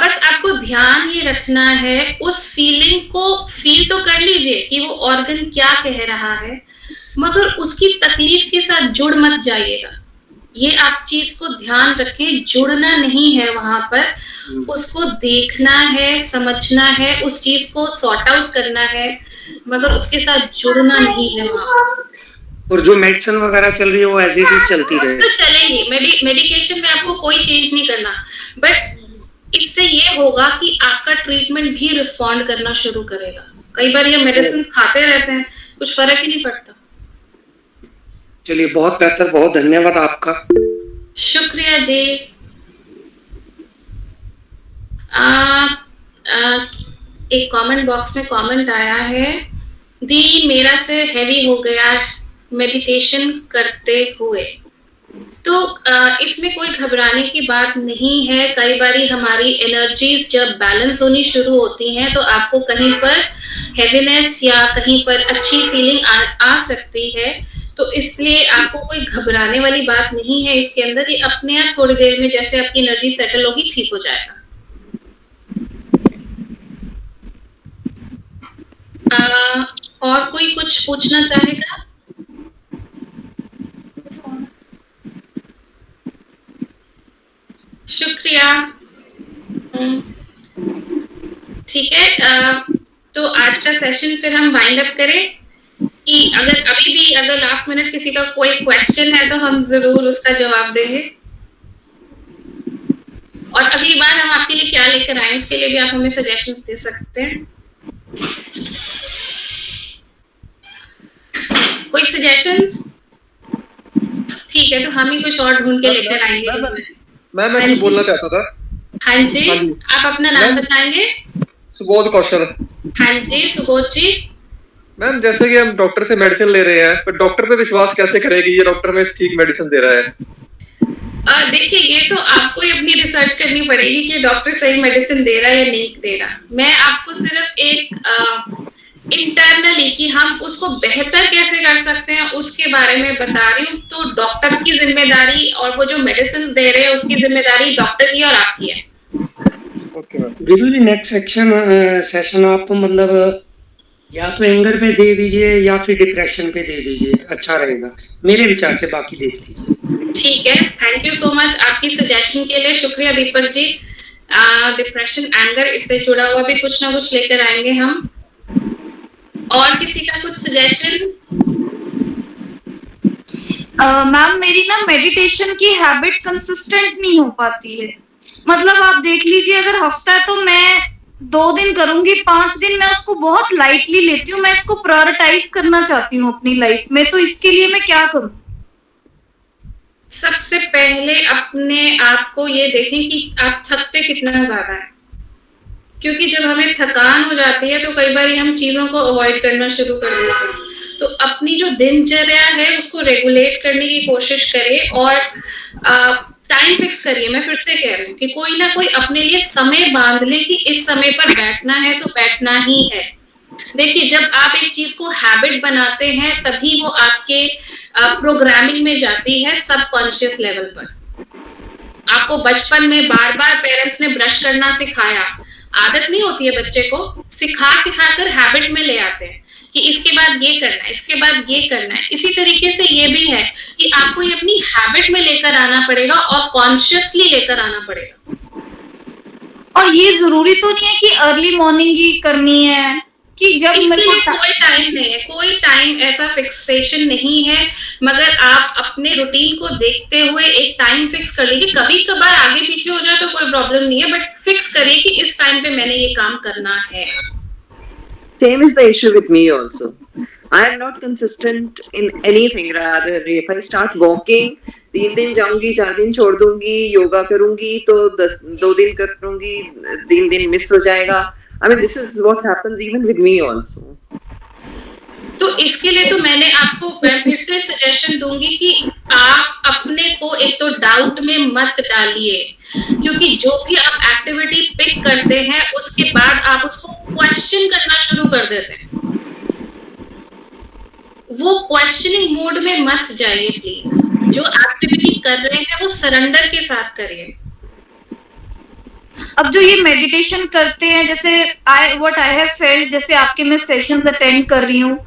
बस आपको ध्यान ये रखना है, उस फीलिंग को फील तो कर लीजिए कि वो ऑर्गन क्या कह रहा है, मगर उसकी तकलीफ के साथ जुड़ मत जाइएगा। ये आप चीज को ध्यान रखें, जुड़ना नहीं है वहां पर, उसको देखना है, समझना है, उस चीज को सॉर्ट आउट करना है, मगर उसके साथ जुड़ना नहीं है वहां। और जो मेडिसिन वगैरह चल रही है वो एज इट इज चलती रहे तो चलेगी, मेडिकेशन में आपको कोई चेंज नहीं करना, बट इससे ये होगा कि आपका ट्रीटमेंट भी रिस्पॉन्ड करना शुरू करेगा। कई बार ये मेडिसिन खाते रहते हैं, कुछ फर्क ही नहीं पड़ता। चलिए बहुत बेहतर, बहुत धन्यवाद आपका। शुक्रिया जी। एक कमेंट बॉक्स में कमेंट आया है, दी मेरा सिर हैवी हो गया मेडिटेशन करते हुए। तो इसमें कोई घबराने की बात नहीं है। कई बारी हमारी एनर्जीज जब बैलेंस होनी शुरू होती हैं तो आपको कहीं पर हैवीनेस या कहीं पर अच्छी फीलिंग आ सकती है, तो इसलिए आपको कोई घबराने वाली बात नहीं है इसके अंदर। ये अपने आप थोड़ी देर में जैसे आपकी एनर्जी सेटल होगी ठीक हो जाएगा। और कोई कुछ पूछना चाहेगा? शुक्रिया। ठीक है, तो आज का सेशन फिर हम वाइंड अप करें कि अगर अभी भी अगर लास्ट मिनट किसी का कोई क्वेश्चन है तो हम जरूर उसका जवाब देंगे, और अगली बार हम आपके लिए क्या लेकर आए उसके लिए भी आप हमें सजेशंस दे सकते हैं। कोई सजेशंस? ठीक है, तो हम ही कुछ और ढूंढ के लेकर आएंगे। मैं कुछ बोलना चाहता था। हाँ जी, आप अपना नाम बताएंगे? सुबोध कौशल। हाँ जी सुबोध जी। मैम जैसे कि हम डॉक्टर से मेडिसिन ले रहे हैं, पर डॉक्टर पे विश्वास कैसे करें कि ये डॉक्टर में ठीक मेडिसिन दे रहा है? देखिए, ये तो आपको ही अपनी रिसर्च करनी पड़ेगी कि डॉक्टर सही मेडिसिन दे रहा है या नहीं दे रहा। मैं आपको सिर्फ एक इंटरनली कि हम उसको बेहतर कैसे कर सकते हैं उसके बारे में बता रही हूँ। तो डॉक्टर की जिम्मेदारी और वो जो मेडिसिन दे रहे हैं उसकी जिम्मेदारी डॉक्टर की और आपकी है। विदु जी नेक्स्ट सेशन आप मतलब या तो एंगर पे दे दीजिए या फिर डिप्रेशन पे दे दीजिए, अच्छा रहेगा मेरे विचार से, बाकी देख लीजिए। ठीक है, थैंक यू सो मच आपकी सजेशन के लिए। शुक्रिया दीपक जी। डिप्रेशन, एंगर, इससे जुड़ा हुआ भी कुछ ना कुछ लेकर आएंगे हम। और किसी का कुछ सजेशन? मैम मेरी ना मेडिटेशन की हैबिट कंसिस्टेंट नहीं हो पाती है। मतलब आप देख लीजिए, अगर हफ्ता है तो मैं 2 दिन करूंगी, 5 दिन मैं उसको बहुत लाइटली लेती हूँ। मैं इसको प्रायोरिटाइज करना चाहती हूँ अपनी लाइफ में, तो इसके लिए मैं क्या करूँ? सबसे पहले अपने आप को ये देखें कि आप थकते कितना ज्यादा है, क्योंकि जब हमें थकान हो जाती है तो कई बार हम चीजों को अवॉइड करना शुरू कर देते हैं। तो अपनी जो दिनचर्या है उसको रेगुलेट करने की कोशिश करें और टाइम फिक्स करिए। मैं फिर से कह रही हूँ कि कोई ना कोई अपने लिए समय बांध ले कि इस समय पर बैठना है तो बैठना ही है। देखिए, जब आप एक चीज को हैबिट बनाते हैं तभी वो आपके प्रोग्रामिंग में जाती है सबकॉन्शियस लेवल पर। आपको बचपन में बार बार पेरेंट्स ने ब्रश करना सिखाया, आदत नहीं होती है बच्चे को, सिखा कर हैबिट में ले आते हैं कि इसके बाद ये करना है, इसके बाद ये करना है। इसी तरीके से ये भी है कि आपको ये अपनी हैबिट में लेकर आना पड़ेगा और कॉन्शियसली लेकर आना पड़ेगा। और ये जरूरी तो नहीं है कि अर्ली मॉर्निंग ही करनी है, कि जब इसके लिए कोई टाइम नहीं है, कोई टाइम ऐसा फिक्सेशन नहीं है, मगर आप अपने रूटीन को देखते हुए एक टाइम फिक्स कर लीजिए। कभी कभार आगे पीछे हो जाए तो कोई प्रॉब्लम नहीं है, बट फिक्स करिए कि इस टाइम पे मैंने ये काम करना है। Same is the issue with me also. I am not consistent in anything. Rather, if I start walking, 3 दिन जाऊंगी, 4 दिन छोड़ दूंगी, योगा करूंगी तो 2 दिन करूंगी, 3 दिन मिस हो जाएगा। I mean, this is what happens even with me also. तो इसके लिए तो मैंने आपको फिर से सजेशन दूंगी कि आप अपने को एक तो डाउट में मत डालिए, क्योंकि जो भी आप एक्टिविटी पिक करते हैं उसके बाद आप उसको क्वेश्चन करना शुरू कर देते हैं। वो क्वेश्चनिंग मोड में मत जाइए प्लीज। जो एक्टिविटी कर रहे हैं वो सरेंडर के साथ करिए। अब जो ये मेडिटेशन करते हैं, जैसे व्हाट आई हैव फेल्ट, जैसे आपके मैं सेशंस अटेंड कर रही हूँ,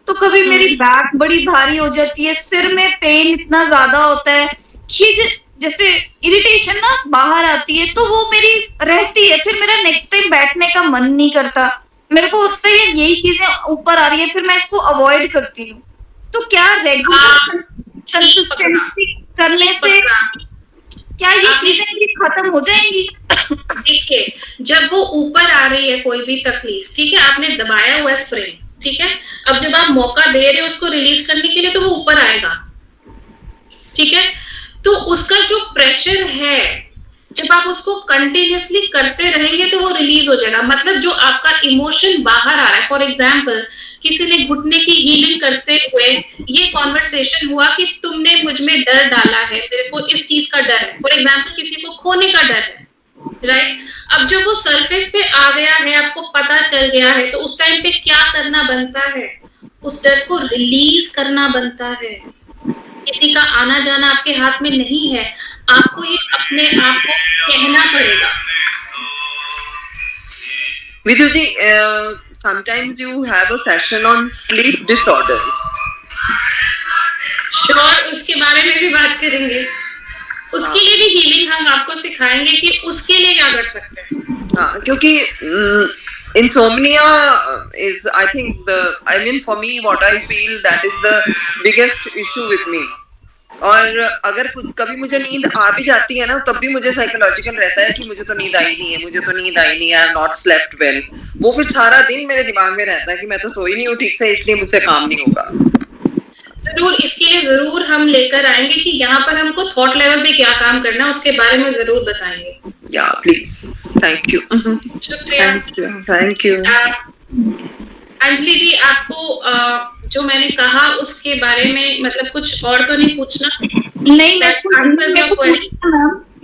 तो कभी मेरी बैक बड़ी भारी हो जाती है, सिर में पेन इतना ज्यादा होता है, खिज जैसे इरिटेशन ना बाहर आती है, तो वो मेरी रहती है। फिर मेरा नेक्स्ट टाइम बैठने का मन नहीं करता, मेरे को होता है यही चीजें ऊपर आ रही है, फिर मैं इसको अवॉइड करती हूँ। तो क्या रेगुलर कंसिस्टेंसी करने से क्या ये चीजें भी खत्म हो जाएंगी? देखिए, जब वो ऊपर आ रही है कोई भी तकलीफ, ठीक है, आपने दबाया हुआ स्प्रिंग, ठीक है, अब जब आप मौका दे रहे हो उसको रिलीज करने के लिए तो वो ऊपर आएगा, ठीक है। तो उसका जो प्रेशर है, जब आप उसको कंटिन्यूअसली करते रहेंगे तो वो रिलीज हो जाएगा। मतलब जो आपका इमोशन बाहर आ रहा है, फॉर एग्जाम्पल किसी ने घुटने की हीलिंग करते हुए ये कॉन्वर्सेशन हुआ कि तुमने मुझ में डर डाला है, मेरे को इस चीज का डर है, फॉर एग्जाम्पल किसी को खोने का डर है, राइट। अब जब वो सरफेस पे आ गया है, आपको पता चल गया है, तो उस टाइम पे क्या करना बनता है? उस डर को रिलीज करना बनता है। किसी का आना जाना आपके हाथ में नहीं है, आपको ये अपने आप को कहना पड़ेगा। Vidhu ji, sometimes you have a session on sleep disorders. Sure, उसके बारे में भी बात करेंगे। उसके लिए भी हीलिंग हम आपको सिखाएंगे कि उसके लिए क्या कर सकते हैं। हाँ, क्योंकि insomnia is, I think, for me, what I feel that is the biggest issue with me. और अगर कभी मुझे नींद आ भी जाती है ना, तब भी मुझे साइकोलॉजिकल रहता है कि मुझे तो नींद आई नहीं है, I am not slept well. वो फिर सारा दिन मेरे दिमाग में रहता है कि मैं तो सोई नहीं हूँ ठीक से, इसलिए मुझसे काम नहीं होगा। जरूर, इसके लिए जरूर हम लेकर आएंगे कि यहाँ पर हमको थॉट लेवल पे क्या काम करना है, उसके बारे में जरूर बताएंगे। या प्लीज, थैंक यू। शुक्रिया, थैंक यू। अंजलि जी, आपको जो मैंने कहा उसके बारे में मतलब कुछ और तो नहीं पूछना? नहीं,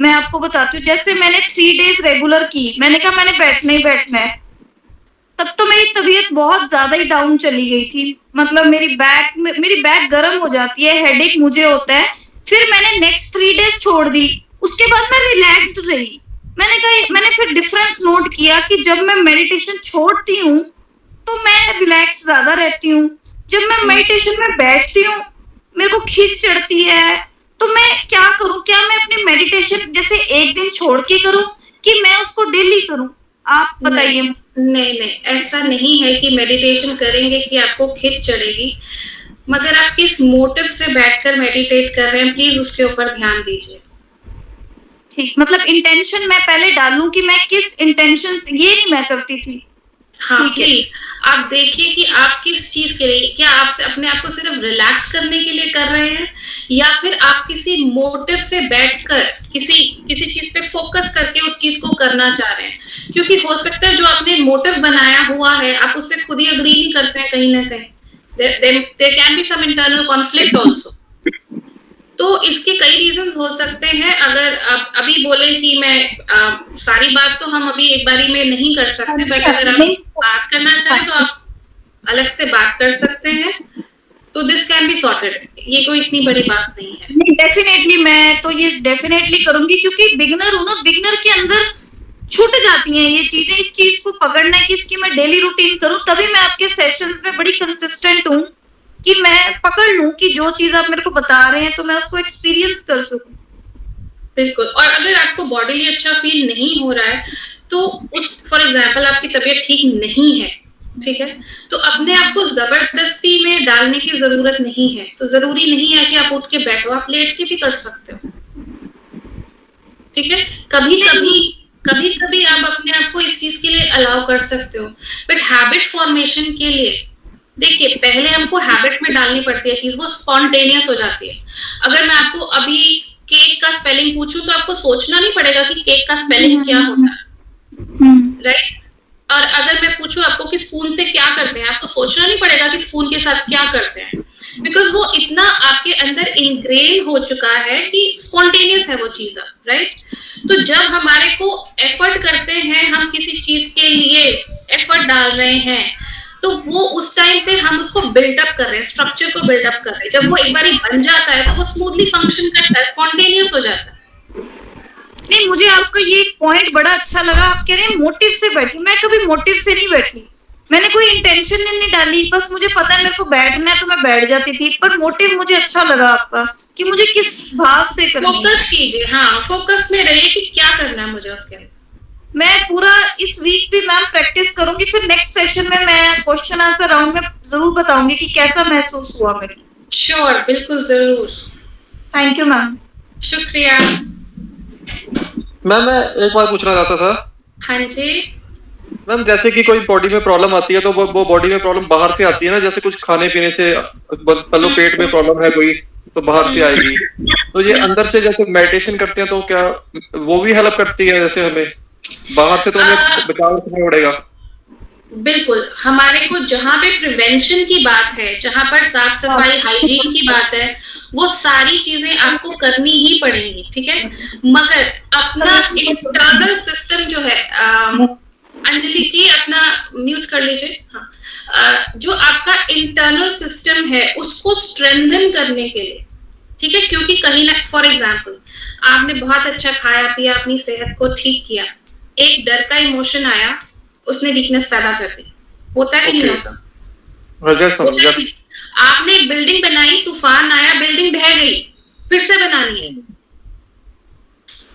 मैं आपको बताती हूँ। जैसे मैंने 3 डेज रेगुलर की, मैंने कहा मैंने बैठना ही बैठना है, तब तो मेरी तबीयत बहुत ज्यादा ही डाउन चली गई थी। मतलब मेरी बैक गर्म हो जाती है, हेडेक मुझे होता है। फिर मैंने नेक्स्ट 3 डेज छोड़ दी, उसके बाद मैं रिलैक्स्ड रही। मैंने फिर डिफरेंस नोट किया कि जब मैं मेडिटेशन छोड़ती हूँ तो मैं रिलैक्स ज्यादा रहती हूँ, जब मैं मेडिटेशन में बैठती हूँ मेरे को खींच चढ़ती है। तो मैं क्या करूँ? क्या मैं अपनी मेडिटेशन जैसे एक दिन छोड़ के करूँ कि मैं उसको डेली करूँ? आप बताइए। नहीं, ऐसा नहीं है कि मेडिटेशन करेंगे कि आपको खिंच चढ़ेगी, मगर आप किस मोटिव से बैठकर मेडिटेट कर रहे हैं, प्लीज उसके ऊपर ध्यान दीजिए। ठीक, मतलब इंटेंशन मैं पहले डालूं कि मैं किस इंटेंशन से, ये नहीं मैं करती थी। हाँ, प्लीज आप देखिए कि आप किस चीज के लिए, क्या आप अपने आप को सिर्फ रिलैक्स करने के लिए कर रहे हैं, या फिर आप किसी मोटिव से बैठकर किसी चीज पे फोकस करके उस चीज को करना चाह रहे हैं। क्योंकि हो सकता है जो आपने मोटिव बनाया हुआ है आप उससे खुद ही अग्री नहीं करते हैं कहीं ना कहीं, there can be some internal conflict also. तो इसके कई रीजंस हो सकते हैं। अगर आप अभी बोले कि मैं सारी बात तो हम अभी एक बारी में नहीं कर सकते, बट अगर आप बात करना चाहें तो आप अलग से बात कर सकते हैं, तो दिस कैन बी सॉर्टेड। ये कोई इतनी बड़ी बात नहीं है। डेफिनेटली मैं तो ये डेफिनेटली करूंगी, क्योंकि बिगिनर हूँ ना, बिगिनर के अंदर छूट जाती हैं ये चीजें। इस चीज को पकड़ना है कि इसकी मैं डेली रूटीन करूं, तभी मैं आपके सेशंस में बड़ी कंसिस्टेंट हूँ कि मैं पकड़ लूं कि जो चीज आप मेरे को बता रहे हैं तो मैं उसको एक्सपीरियंस कर सकूं। बिल्कुल। और अगर आपको बॉडी अच्छा फील नहीं हो रहा है तो उस फॉर एग्जांपल आपकी तबीयत ठीक नहीं है, ठीक है, तो अपने आप को जबरदस्ती में डालने की जरूरत नहीं है। तो जरूरी नहीं है कि आप उठ के बैठो, आप लेट के भी कर सकते हो, ठीक है। कभी कभी आप अपने आप को इस चीज के लिए अलाउ कर सकते हो, बट हैबिट फॉर्मेशन के लिए देखिए पहले हमको हैबिट में डालनी पड़ती है चीज, वो स्पॉन्टेनियस हो जाती है। अगर मैं आपको अभी केक का स्पेलिंग पूछूं तो आपको सोचना नहीं पड़ेगा कि केक का स्पेलिंग क्या होता है, राइट। और अगर मैं पूछूं आपको कि स्पून से क्या करते हैं, आपको सोचना नहीं पड़ेगा कि स्पून के साथ क्या करते हैं, बिकॉज वो इतना आपके अंदर इनग्रेन हो चुका है कि स्पॉन्टेनियस है वो चीज, राइट। तो जब हमारे को एफर्ट करते हैं, हम किसी चीज के लिए एफर्ट डाल रहे हैं, तो वो उस टाइम पे हम उसको बिल्डअप कर रहे हैं, स्ट्रक्चर को बिल्डअप कर रहे हैं। जब वो एक बार बन जाता है तो वो स्मूथली फंक्शन करता है, स्पॉन्टेनियस हो जाता है। नहीं, मुझे आपका ये पॉइंट बड़ा अच्छा लगा। आप कह रहे हैं मोटिव से बैठी, मैं कभी मोटिव से नहीं बैठी, मैंने कोई इंटेंशन नहीं डाली, बस मुझे पता है मेरे को बैठना है तो मैं बैठ जाती थी। पर मोटिव मुझे अच्छा लगा आपका कि मुझे किस भाव से करना है। फोकस कीजिए, हाँ, फोकस में रहिए कि क्या करना है मुझे उसके अंदर। मैं पूरा इस वीक भी मैम प्रैक्टिस करूंगी, फिर नेक्स्ट सेशन में मैं क्वेश्चन आंसर राउंड में जरूर बताऊंगी कि कैसा महसूस हुआ मेरे को। श्योर, बिल्कुल जरूर। Thank you ma'am. शुक्रिया। मैम मैं एक बात पूछना चाहता था। हाँ जी। मैम जैसे कि कोई बॉडी में प्रॉब्लम आती है तो वो बॉडी में प्रॉब्लम बाहर से आती है ना, जैसे कुछ खाने पीने से, मतलब पेट में प्रॉब्लम है कोई तो बाहर से आएगी, तो ये अंदर से जैसे मेडिटेशन करते हैं तो क्या वो भी हेल्प करती है? जैसे हमें बाहर से तो हमें बचाव रखना पड़ेगा। बिल्कुल, हमारे को जहाँ पे प्रिवेंशन की बात है, जहाँ पर साफ सफाई हाइजीन की बात है, वो सारी चीजें आपको करनी ही पड़ेंगी, ठीक है। मगर अपना इंटरनल सिस्टम जो है, अंजलि जी अपना म्यूट कर लीजिए। हाँ, जो आपका इंटरनल सिस्टम है उसको स्ट्रेंथन करने के लिए, ठीक है, क्योंकि कहीं ना, फॉर एग्जाम्पल आपने बहुत अच्छा खाया पिया, अपनी सेहत को ठीक किया, एक डर का इमोशन आया, उसने वीकनेस पैदा कर दी, होता है कि नहीं होता? आपने एक बिल्डिंग बनाई, तूफान आया, बिल्डिंग ढह गई, फिर से बनानी है।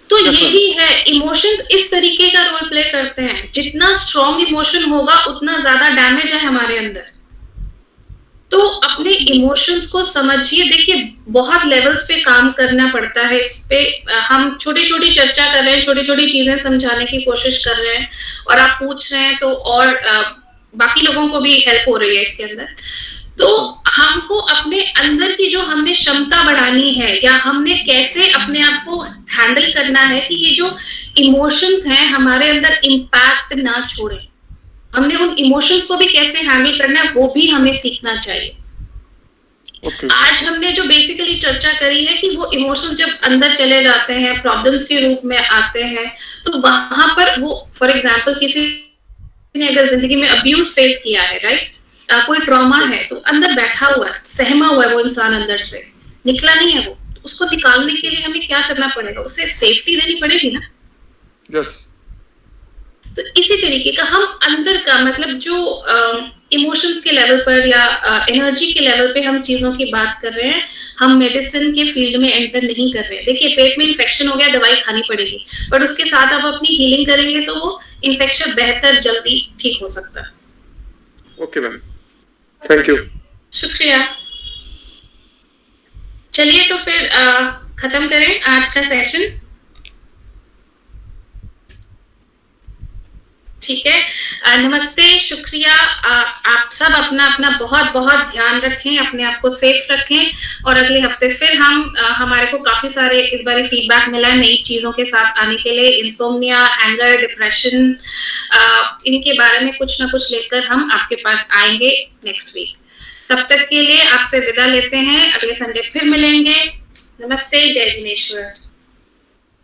तो यही है, इमोशंस इस तरीके का रोल प्ले करते हैं। जितना स्ट्रॉन्ग इमोशन होगा उतना ज्यादा डैमेज है हमारे अंदर। तो अपने इमोशंस को समझिए। देखिए, बहुत लेवल्स पे काम करना पड़ता है इस पे। हम छोटी छोटी चर्चा कर रहे हैं, छोटी छोटी चीजें समझाने की कोशिश कर रहे हैं, और आप पूछ रहे हैं तो और बाकी लोगों को भी हेल्प हो रही है इसके अंदर। तो हमको अपने अंदर की जो हमने क्षमता बढ़ानी है, या हमने कैसे अपने आप को हैंडल करना है कि ये जो इमोशंस हैं हमारे अंदर इम्पैक्ट ना छोड़े, हमने उन इमोशंस को भी कैसे हैंडल करना है वो भी हमें सीखना चाहिए। आज हमने जो बेसिकली चर्चा करी है कि वो इमोशंस जब अंदर चले जाते हैं, प्रॉब्लम्स के रूप में आते हैं, तो वहां पर वो, फॉर एग्जांपल किसी ने अगर जिंदगी में अब्यूज फेस किया है, राइट, कोई ट्रॉमा है, तो अंदर बैठा हुआ है, सहमा हुआ है वो इंसान, अंदर से निकला नहीं है वो, तो उसको निकालने के लिए हमें क्या करना पड़ेगा? उसे सेफ्टी देनी पड़ेगी ना। यस। तो इसी तरीके का हम अंदर का, मतलब जो इमोशंस के लेवल पर या एनर्जी के लेवल पे हम चीजों की बात कर रहे हैं, हम मेडिसिन के फील्ड में एंटर नहीं कर रहे हैं। देखिए, पेट में इन्फेक्शन हो गया, दवाई खानी पड़ेगी, पर उसके साथ आप अपनी हीलिंग करेंगे तो वो इन्फेक्शन बेहतर जल्दी ठीक हो सकता है। Okay ma'am, thank you. शुक्रिया। चलिए तो फिर खत्म करें आज का सेशन, ठीक है। नमस्ते, शुक्रिया। आप सब अपना अपना बहुत बहुत ध्यान रखें, अपने आप को सेफ रखें, और अगले हफ्ते फिर हम हमारे को काफी सारे इस बार फीडबैक मिला है नई चीजों के साथ आने के लिए। इंसोम्निया, एंगर, डिप्रेशन, इनके बारे में कुछ ना कुछ लेकर हम आपके पास आएंगे नेक्स्ट वीक। तब तक के लिए आपसे विदा लेते हैं, अगले संडे फिर मिलेंगे। नमस्ते, जय जिनेश्वर।